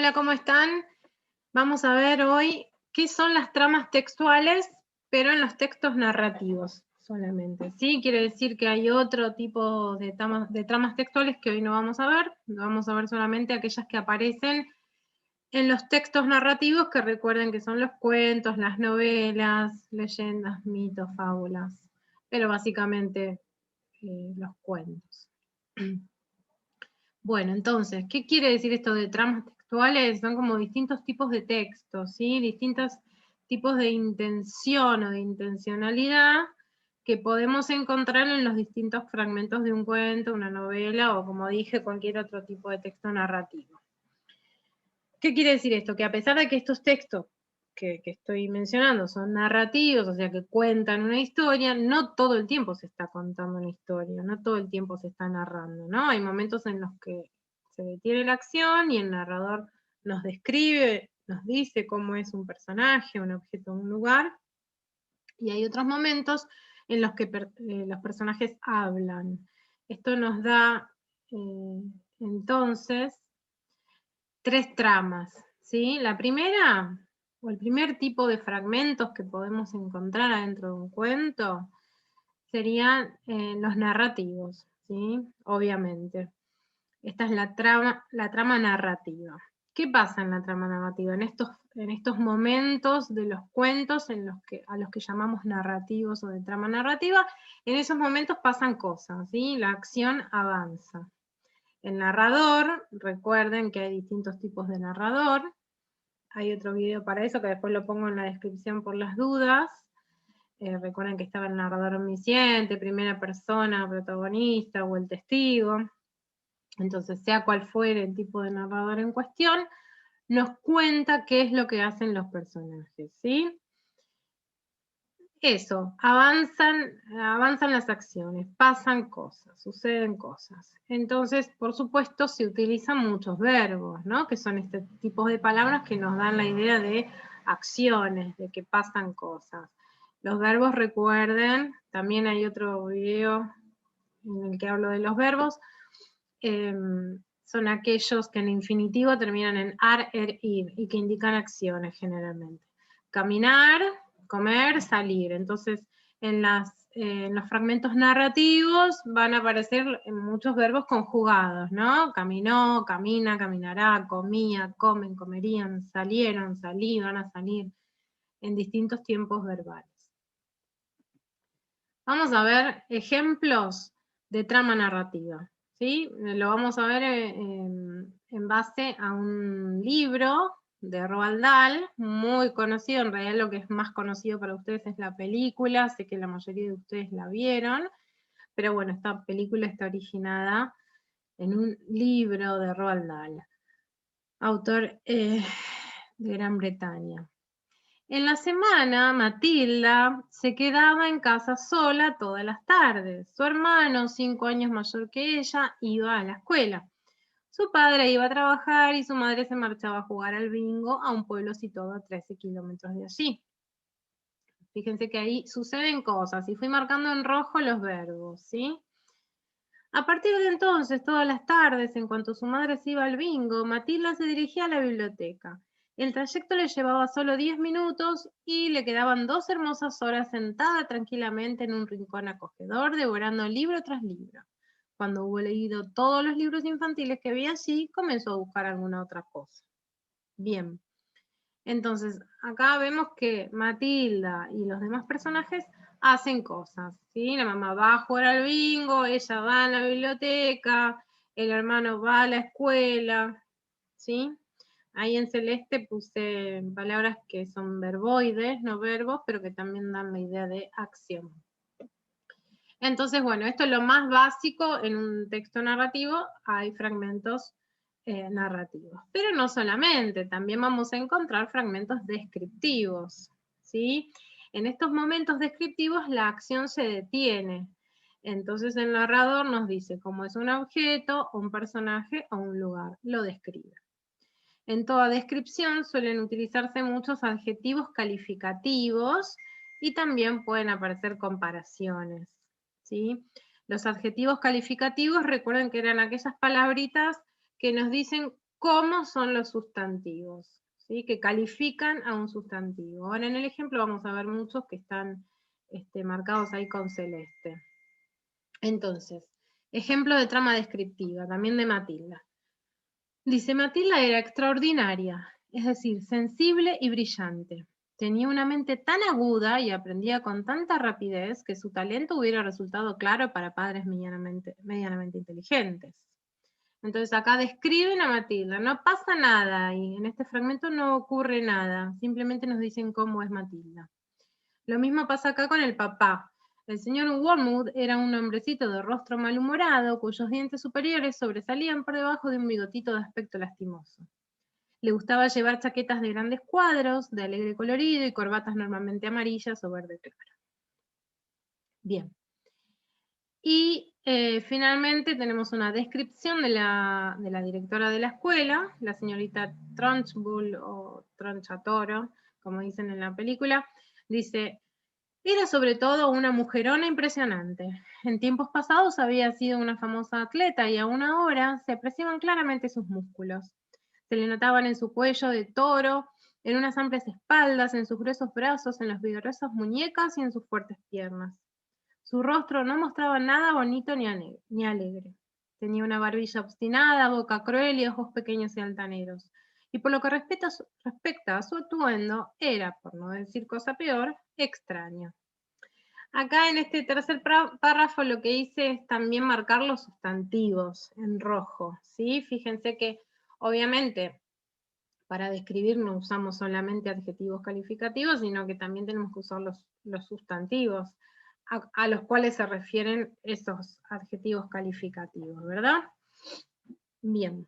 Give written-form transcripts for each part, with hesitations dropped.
Hola, ¿cómo están? Vamos a ver hoy qué son las tramas textuales, pero en los textos narrativos solamente. ¿Sí? Quiere decir que hay otro tipo de tramas textuales que hoy no vamos a ver. Vamos a ver solamente aquellas que aparecen en los textos narrativos, que recuerden que son los cuentos, las novelas, leyendas, mitos, fábulas, pero básicamente los cuentos. Bueno, entonces, ¿qué quiere decir esto de tramas textuales? Son como distintos tipos de textos, ¿sí? Distintos tipos de intención o de intencionalidad que podemos encontrar en los distintos fragmentos de un cuento, una novela o, como dije, cualquier otro tipo de texto narrativo. ¿Qué quiere decir esto? Que a pesar de que estos textos que estoy mencionando son narrativos, o sea, que cuentan una historia, no todo el tiempo se está contando una historia, no todo el tiempo se está narrando, ¿no? Hay momentos en los que se detiene la acción y el narrador nos describe, nos dice cómo es un personaje, un objeto, un lugar, y hay otros momentos en los que los personajes hablan. Esto nos da entonces tres tramas, ¿sí? La primera, o el primer tipo de fragmentos que podemos encontrar adentro de un cuento, serían los narrativos, ¿sí? Obviamente. Esta es la trama narrativa. ¿Qué pasa en la trama narrativa? En estos momentos de los cuentos a los que llamamos narrativos o de trama narrativa, en esos momentos pasan cosas, ¿sí? La acción avanza. El narrador, recuerden que hay distintos tipos de narrador. Hay otro video para eso que después lo pongo en la descripción por las dudas. Recuerden que estaba el narrador omnisciente, primera persona, protagonista o el testigo. Entonces, sea cual fuere el tipo de narrador en cuestión, nos cuenta qué es lo que hacen los personajes, ¿sí? Eso, avanzan las acciones, pasan cosas, suceden cosas. Entonces, por supuesto, se utilizan muchos verbos, ¿no? Que son este tipo de palabras que nos dan la idea de acciones, de que pasan cosas. Los verbos, recuerden, también hay otro video en el que hablo de los verbos, son aquellos que en infinitivo terminan en ar, er, ir, y que indican acciones generalmente. Caminar, comer, salir. Entonces, en los fragmentos narrativos van a aparecer muchos verbos conjugados, ¿no? Caminó, camina, caminará, comía, comen, comerían, salieron, salí, van a salir, en distintos tiempos verbales. Vamos a ver ejemplos de trama narrativa, ¿sí? Lo vamos a ver en base a un libro de Roald Dahl, muy conocido. En realidad lo que es más conocido para ustedes es la película, sé que la mayoría de ustedes la vieron, pero bueno, esta película está originada en un libro de Roald Dahl, autor de Gran Bretaña. En la semana, Matilda se quedaba en casa sola todas las tardes. Su hermano, 5 años mayor que ella, iba a la escuela. Su padre iba a trabajar y su madre se marchaba a jugar al bingo a un pueblo situado a 13 kilómetros de allí. Fíjense que ahí suceden cosas y fui marcando en rojo los verbos, ¿sí? A partir de entonces, todas las tardes, en cuanto su madre se iba al bingo, Matilda se dirigía a la biblioteca. El trayecto le llevaba solo 10 minutos y le quedaban 2 hermosas horas sentada tranquilamente en un rincón acogedor, devorando libro tras libro. Cuando hubo leído todos los libros infantiles que había allí, comenzó a buscar alguna otra cosa. Bien, entonces acá vemos que Matilda y los demás personajes hacen cosas, ¿sí? La mamá va a jugar al bingo, ella va a la biblioteca, el hermano va a la escuela, ¿sí? Ahí en celeste puse palabras que son verboides, no verbos, pero que también dan la idea de acción. Entonces, bueno, esto es lo más básico en un texto narrativo. Hay fragmentos narrativos. Pero no solamente, también vamos a encontrar fragmentos descriptivos, ¿sí? En estos momentos descriptivos la acción se detiene. Entonces el narrador nos dice cómo es un objeto, un personaje o un lugar. Lo describe. En toda descripción suelen utilizarse muchos adjetivos calificativos y también pueden aparecer comparaciones, ¿sí? Los adjetivos calificativos, recuerden que eran aquellas palabritas que nos dicen cómo son los sustantivos, ¿sí? Que califican a un sustantivo. Ahora en el ejemplo vamos a ver muchos que están marcados ahí con celeste. Entonces, ejemplo de trama descriptiva, también de Matilda. Dice, Matilda era extraordinaria, es decir, sensible y brillante. Tenía una mente tan aguda y aprendía con tanta rapidez que su talento hubiera resultado claro para padres medianamente inteligentes. Entonces acá describen a Matilda, no pasa nada y en este fragmento no ocurre nada, simplemente nos dicen cómo es Matilda. Lo mismo pasa acá con el papá. El señor Wormwood era un hombrecito de rostro malhumorado, cuyos dientes superiores sobresalían por debajo de un bigotito de aspecto lastimoso. Le gustaba llevar chaquetas de grandes cuadros, de alegre colorido y corbatas normalmente amarillas o verde claro. Bien. Y finalmente tenemos una descripción de la directora de la escuela, la señorita Trunchbull o Tronchatoro, como dicen en la película. Dice, era sobre todo una mujerona impresionante. En tiempos pasados había sido una famosa atleta y aún ahora se apreciaban claramente sus músculos. Se le notaban en su cuello de toro, en unas amplias espaldas, en sus gruesos brazos, en las vigorosas muñecas y en sus fuertes piernas. Su rostro no mostraba nada bonito ni alegre. Tenía una barbilla obstinada, boca cruel y ojos pequeños y altaneros. Y por lo que respecta a su atuendo, era, por no decir cosa peor, extraño. Acá en este tercer párrafo lo que hice es también marcar los sustantivos en rojo, ¿sí? Fíjense que obviamente para describir no usamos solamente adjetivos calificativos, sino que también tenemos que usar los sustantivos a los cuales se refieren esos adjetivos calificativos, ¿verdad? Bien.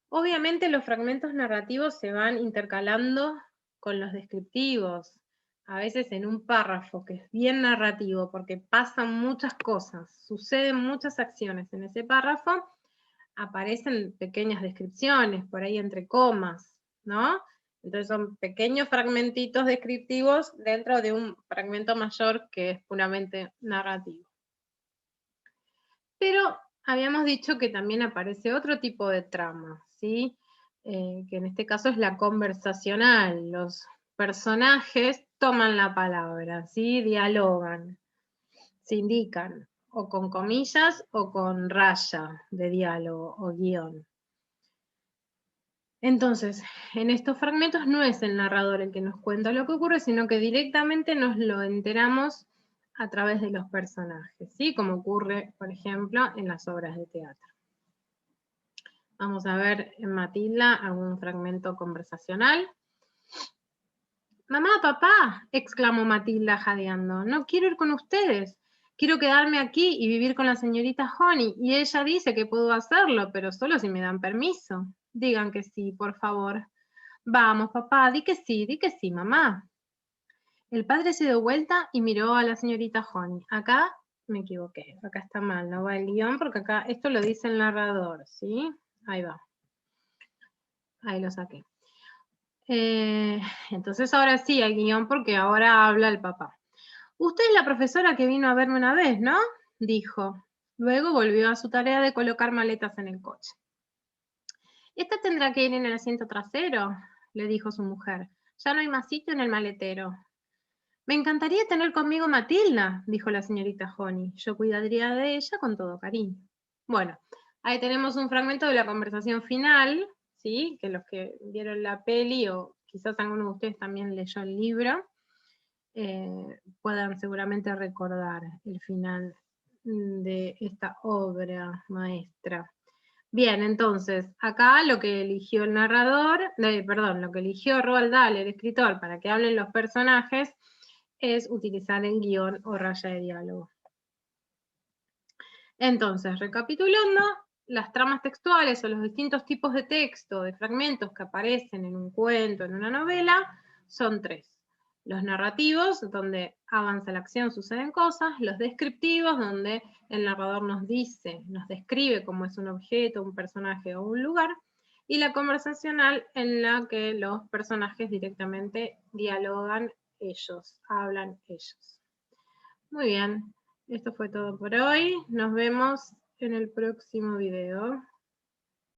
Obviamente los fragmentos narrativos se van intercalando con los descriptivos, a veces en un párrafo que es bien narrativo, porque pasan muchas cosas, suceden muchas acciones en ese párrafo, aparecen pequeñas descripciones, por ahí entre comas, ¿no? Entonces son pequeños fragmentitos descriptivos dentro de un fragmento mayor que es puramente narrativo. Pero habíamos dicho que también aparece otro tipo de trama, ¿sí? Que en este caso es la conversacional. Los personajes toman la palabra, ¿sí? Dialogan, se indican, o con comillas o con raya de diálogo o guión. Entonces, en estos fragmentos no es el narrador el que nos cuenta lo que ocurre, sino que directamente nos lo enteramos a través de los personajes, ¿sí? Como ocurre, por ejemplo, en las obras de teatro. Vamos a ver en Matilda algún fragmento conversacional. Mamá, papá, exclamó Matilda jadeando, no quiero ir con ustedes. Quiero quedarme aquí y vivir con la señorita Honey, y ella dice que puedo hacerlo, pero solo si me dan permiso. Digan que sí, por favor. Vamos, papá, di que sí, mamá. El padre se dio vuelta y miró a la señorita Honey. Acá me equivoqué, acá está mal, no va el guión, porque acá esto lo dice el narrador, ¿sí? Ahí va. Ahí lo saqué. Entonces ahora sí el guión, porque ahora habla el papá. Usted es la profesora que vino a verme una vez, ¿no? Dijo. Luego volvió a su tarea de colocar maletas en el coche. Esta tendrá que ir en el asiento trasero, le dijo su mujer. Ya no hay más sitio en el maletero. Me encantaría tener conmigo Matilda, dijo la señorita Honey. Yo cuidaría de ella con todo cariño. Bueno, ahí tenemos un fragmento de la conversación final, ¿sí? Que los que vieron la peli o quizás alguno de ustedes también leyó el libro, puedan seguramente recordar el final de esta obra maestra. Bien, entonces, acá lo que eligió el narrador, lo que eligió Roald Dahl, el escritor, para que hablen los personajes, es utilizar el guión o raya de diálogo. Entonces, recapitulando, las tramas textuales o los distintos tipos de texto, de fragmentos que aparecen en un cuento, en una novela, son tres. Los narrativos, donde avanza la acción, suceden cosas. Los descriptivos, donde el narrador nos dice, nos describe cómo es un objeto, un personaje o un lugar. Y la conversacional, en la que los personajes directamente dialogan ellos, hablan ellos. Muy bien, esto fue todo por hoy. Nos vemos en el próximo video.